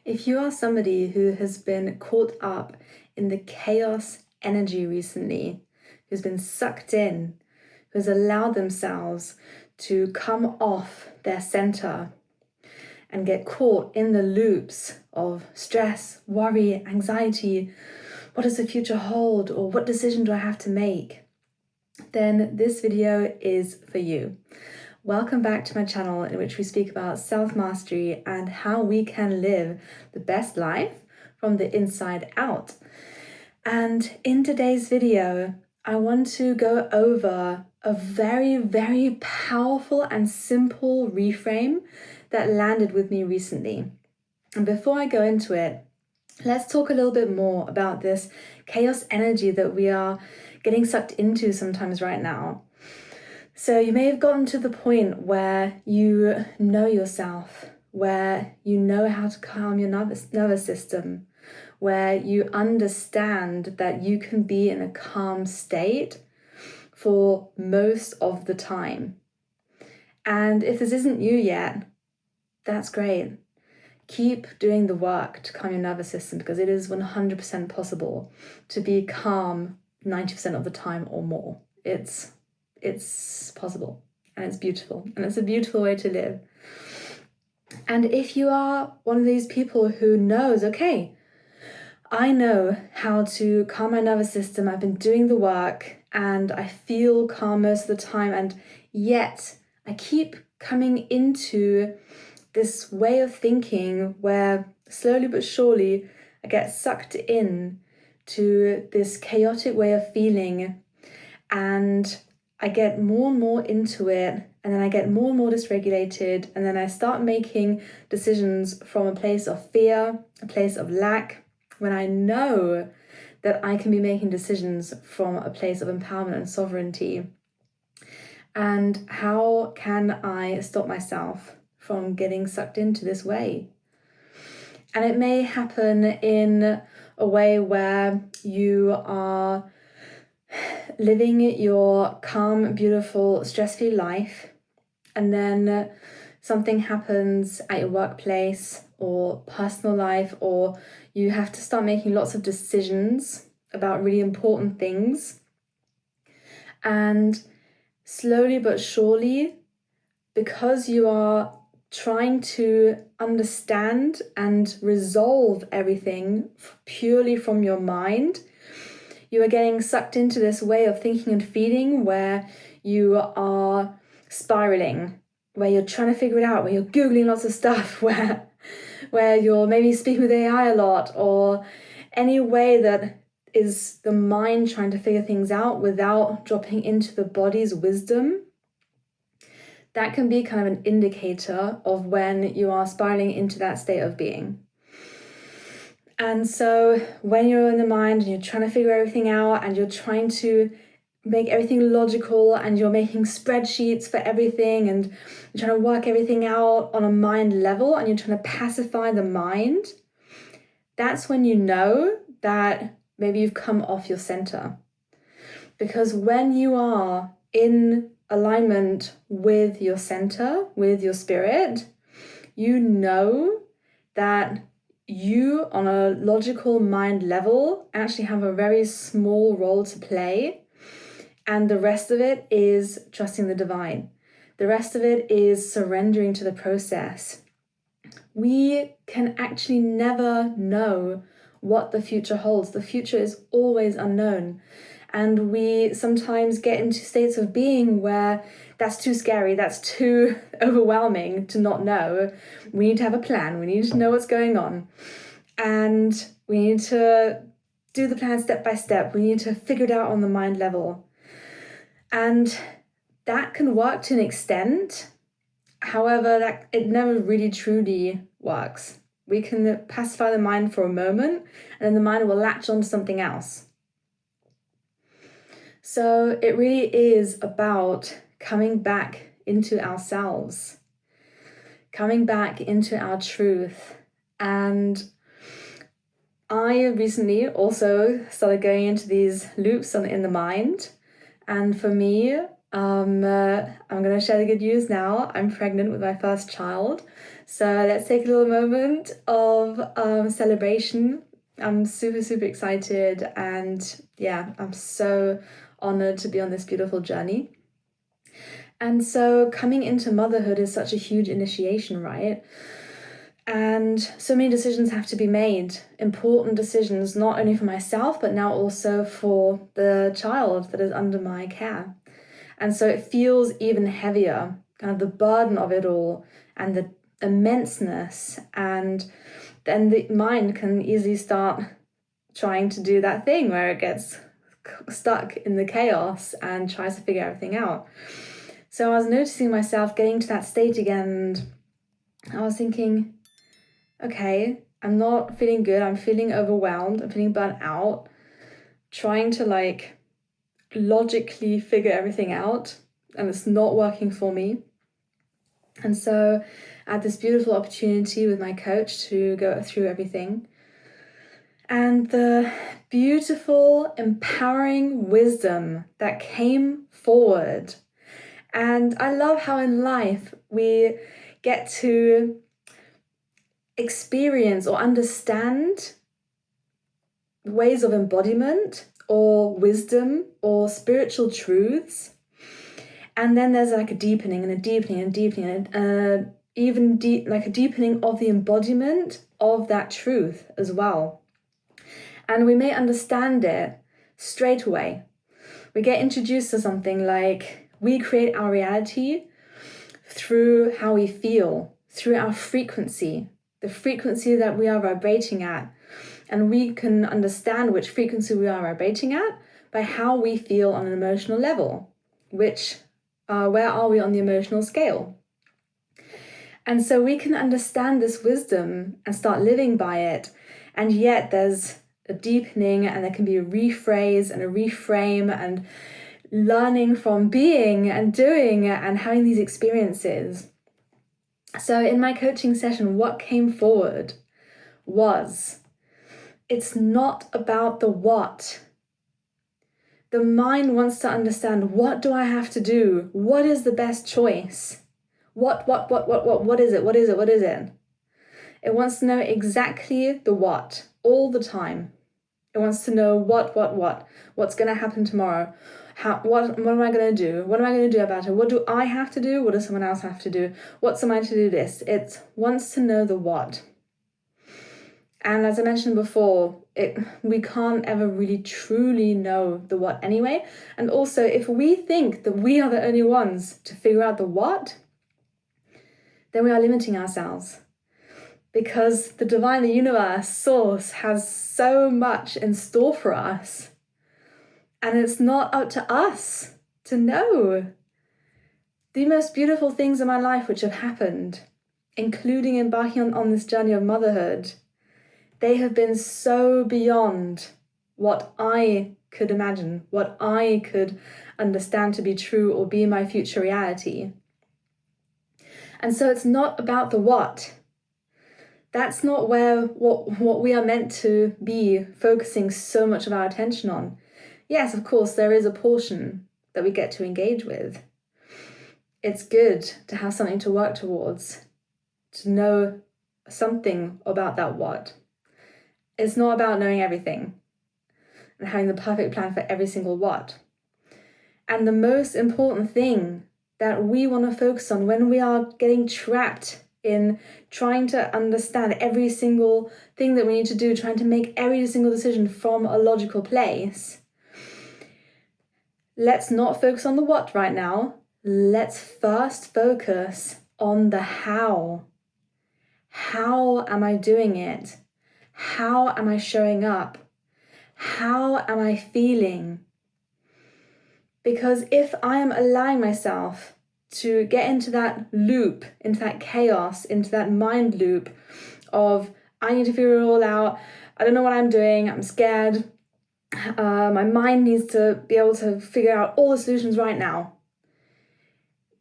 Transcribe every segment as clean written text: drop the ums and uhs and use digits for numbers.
If you are somebody who has been caught up in the chaos energy recently, who's been sucked in, who's allowed themselves to come off their center and get caught in the loops of stress, worry, anxiety, what does the future hold, or what decision do I have to make, then this video is for you. Welcome back to my channel, in which we speak about self-mastery and how we can live the best life from the inside out. And in today's video, I want to go over a very, very powerful and simple reframe that landed with me recently. And before I go into it, let's talk a little bit more about this chaos energy that we are getting sucked into sometimes right now. So you may have gotten to the point where you know yourself, where you know how to calm your nervous system, where you understand that you can be in a calm state for most of the time. And if this isn't you yet, that's great. Keep doing the work to calm your nervous system, because it is 100% possible to be calm 90% of the time or more. It's possible, and it's beautiful, and it's a beautiful way to live. And if you are one of these people who knows, okay, I know how to calm my nervous system, I've been doing the work, and I feel calm most of the time, and yet I keep coming into this way of thinking where slowly but surely I get sucked in to this chaotic way of feeling, and I get more and more into it, and then I get more and more dysregulated, and then I start making decisions from a place of fear, a place of lack, when I know that I can be making decisions from a place of empowerment and sovereignty. And how can I stop myself from getting sucked into this way? And it may happen in a way where you are living your calm, beautiful, stress-free life, and then something happens at your workplace or personal life, or you have to start making lots of decisions about really important things. And slowly but surely, because you are trying to understand and resolve everything purely from your mind, you are getting sucked into this way of thinking and feeling where you are spiraling, where you're trying to figure it out, where you're Googling lots of stuff, where you're maybe speaking with AI a lot, or any way that is the mind trying to figure things out without dropping into the body's wisdom. That can be kind of an indicator of when you are spiraling into that state of being. And so when you're in the mind and you're trying to figure everything out, and you're trying to make everything logical, and you're making spreadsheets for everything, and you're trying to work everything out on a mind level, and you're trying to pacify the mind, that's when you know that maybe you've come off your center. Because when you are in alignment with your center, with your spirit, you know that you, on a logical mind level, actually have a very small role to play, and the rest of it is trusting the divine. The rest of it is surrendering to the process. We can actually never know what the future holds. The future is always unknown, and we sometimes get into states of being where that's too scary, that's too overwhelming to not know. We need to have a plan, we need to know what's going on, and we need to do the plan step by step. We need to figure it out on the mind level. And that can work to an extent. However, it never really truly works. We can pacify the mind for a moment, and then the mind will latch on to something else. So it really is about coming back into ourselves, coming back into our truth. And I recently also started going into these loops in the mind. And for me, I'm going to share the good news now. I'm pregnant with my first child. So let's take a little moment of celebration. I'm super, super excited, and yeah, I'm so honored to be on this beautiful journey. And so coming into motherhood is such a huge initiation, right? And so many decisions have to be made, important decisions, not only for myself, but now also for the child that is under my care. And so it feels even heavier, kind of the burden of it all and the immenseness. And then the mind can easily start trying to do that thing where it gets stuck in the chaos and tries to figure everything out. So I was noticing myself getting to that state again, and I was thinking, okay, I'm not feeling good, I'm feeling overwhelmed, I'm feeling burnt out, trying to logically figure everything out, and it's not working for me. And so I had this beautiful opportunity with my coach to go through everything. And the beautiful, empowering wisdom that came forward. And I love how in life we get to experience or understand ways of embodiment or wisdom or spiritual truths. And then there's like a deepening and a deepening and deepening, and like a deepening of the embodiment of that truth as well. And we may understand it straight away. We get introduced to something like we create our reality through how we feel, through our frequency, the frequency that we are vibrating at. And we can understand which frequency we are vibrating at by how we feel on an emotional level, where are we on the emotional scale? And so we can understand this wisdom and start living by it. And yet there's a deepening, and there can be a rephrase and a reframe and learning from being and doing and having these experiences. So in my coaching session, what came forward was, it's not about the what. The mind wants to understand, what do I have to do? What is the best choice? What is it? What is it? What is it? It wants to know exactly the what all the time. It wants to know what's going to happen tomorrow. What am I going to do? What am I going to do about it? What do I have to do? What does someone else have to do? What's the mind to do this? It wants to know the what. And as I mentioned before, we can't ever really truly know the what anyway. And also, if we think that we are the only ones to figure out the what, then we are limiting ourselves. Because the divine, the universe, source has so much in store for us. And it's not up to us to know. The most beautiful things in my life which have happened, including embarking on this journey of motherhood, they have been so beyond what I could imagine, what I could understand to be true or be my future reality. And so it's not about the what. That's not what we are meant to be focusing so much of our attention on. Yes, of course, there is a portion that we get to engage with. It's good to have something to work towards, to know something about that what. It's not about knowing everything and having the perfect plan for every single what. And the most important thing that we want to focus on when we are getting trapped in trying to understand every single thing that we need to do, trying to make every single decision from a logical place, let's not focus on the what right now. Let's first focus on the how. How am I doing it? How am I showing up? How am I feeling? Because if I am allowing myself to get into that loop, into that chaos, into that mind loop of, I need to figure it all out, I don't know what I'm doing, I'm scared, my mind needs to be able to figure out all the solutions right now,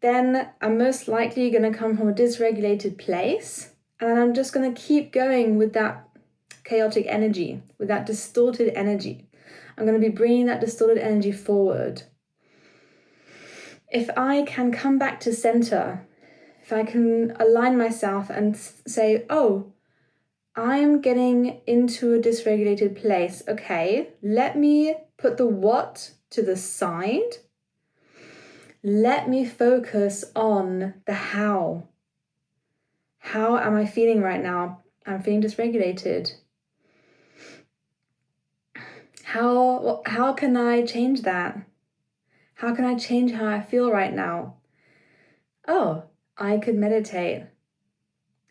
then I'm most likely going to come from a dysregulated place, and I'm just going to keep going with that chaotic energy, with that distorted energy. I'm going to be bringing that distorted energy forward. If I can come back to center, if I can align myself and say, oh, I'm getting into a dysregulated place. Okay, let me put the what to the side. Let me focus on the how. How am I feeling right now? I'm feeling dysregulated. How can I change that? How can I change how I feel right now? Oh, I could meditate.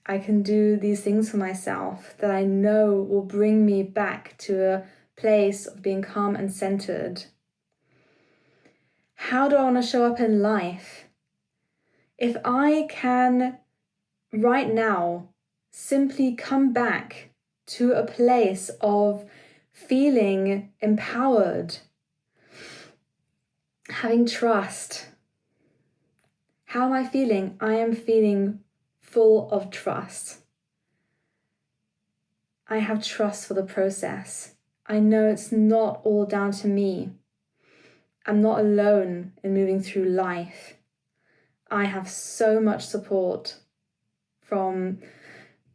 I can do these things for myself that I know will bring me back to a place of being calm and centered. How do I want to show up in life? If I can right now simply come back to a place of feeling empowered, having trust. How am I feeling? I am feeling full of trust. I have trust for the process. I know it's not all down to me. I'm not alone in moving through life. I have so much support from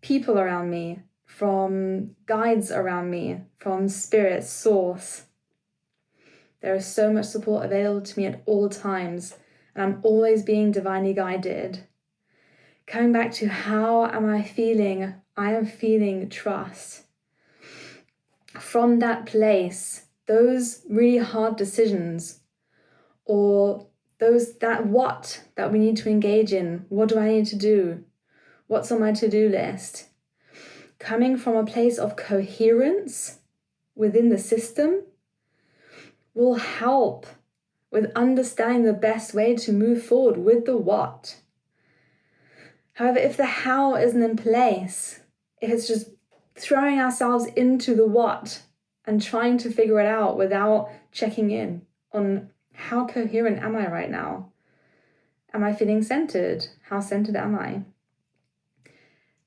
people around me, from guides around me, from spirit, source. There is so much support available to me at all times, and I'm always being divinely guided. Coming back to how am I feeling? I am feeling trust. From that place, those really hard decisions, or that we need to engage in, what do I need to do? What's on my to-do list? Coming from a place of coherence within the system will help with understanding the best way to move forward with the what. However, if the how isn't in place, if it's just throwing ourselves into the what and trying to figure it out without checking in on how coherent am I right now? Am I feeling centered? How centered am I?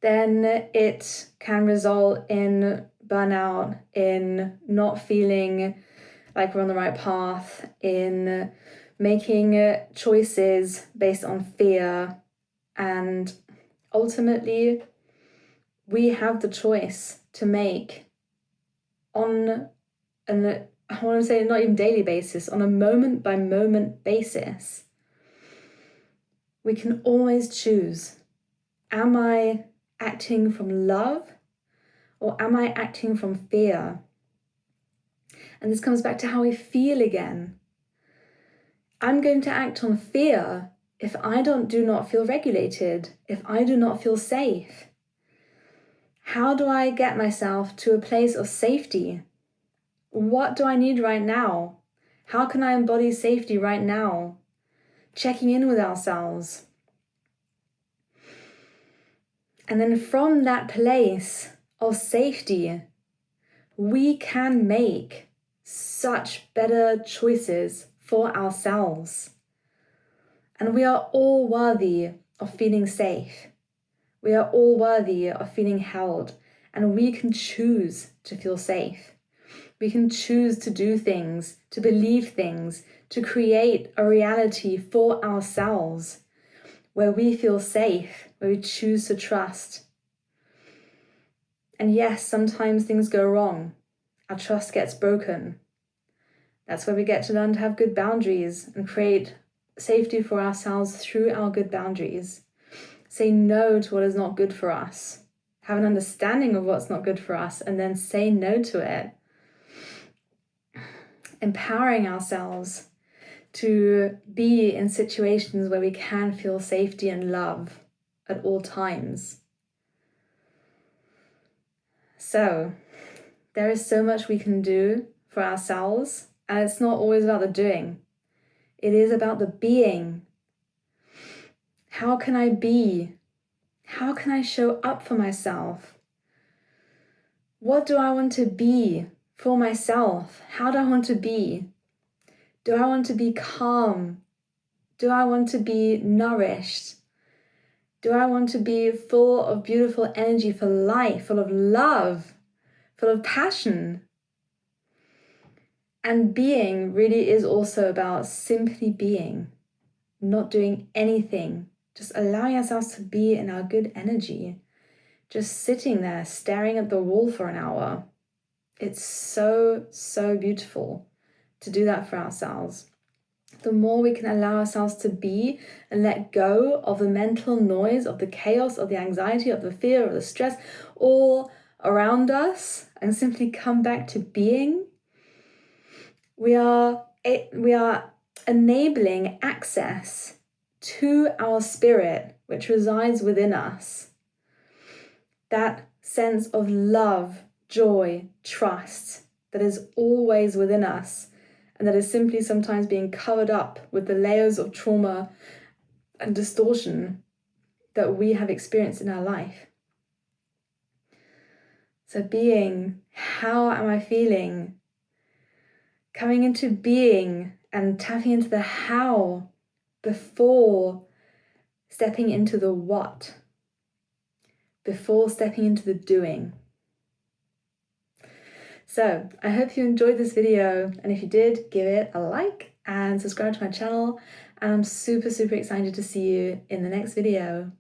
Then it can result in burnout, in not feeling like we're on the right path, in making choices based on fear. And ultimately, we have the choice to make on an, I want to say not even daily basis, on a moment by moment basis. We can always choose. Am I acting from love or am I acting from fear? And this comes back to how we feel again. I'm going to act on fear if I do not feel regulated, if I do not feel safe. How do I get myself to a place of safety? What do I need right now? How can I embody safety right now? Checking in with ourselves. And then from that place of safety, we can make such better choices for ourselves. And we are all worthy of feeling safe. We are all worthy of feeling held. And we can choose to feel safe. We can choose to do things, to believe things, to create a reality for ourselves where we feel safe, where we choose to trust. And yes, sometimes things go wrong. Our trust gets broken. That's where we get to learn to have good boundaries and create safety for ourselves through our good boundaries. Say no to what is not good for us. Have an understanding of what's not good for us and then say no to it. Empowering ourselves to be in situations where we can feel safety and love at all times. So, there is so much we can do for ourselves, and it's not always about the doing. It is about the being. How can I be? How can I show up for myself? What do I want to be for myself? How do I want to be? Do I want to be calm? Do I want to be nourished? Do I want to be full of beautiful energy for life, full of love, full of passion? And being really is also about simply being, not doing anything just allowing ourselves to be in our good energy, just sitting there staring at the wall for an hour. It's so, so beautiful to do that for ourselves. The more we can allow ourselves to be and let go of the mental noise, of the chaos, of the anxiety, of the fear, of the stress, all around us, and simply come back to being, we are enabling access to our spirit, which resides within us. That sense of love, joy, trust that is always within us, and that is simply sometimes being covered up with the layers of trauma and distortion that we have experienced in our life. So being, how am I feeling? Coming into being and tapping into the how before stepping into the what, before stepping into the doing. So I hope you enjoyed this video, and if you did, give it a like and subscribe to my channel, and I'm super, super excited to see you in the next video.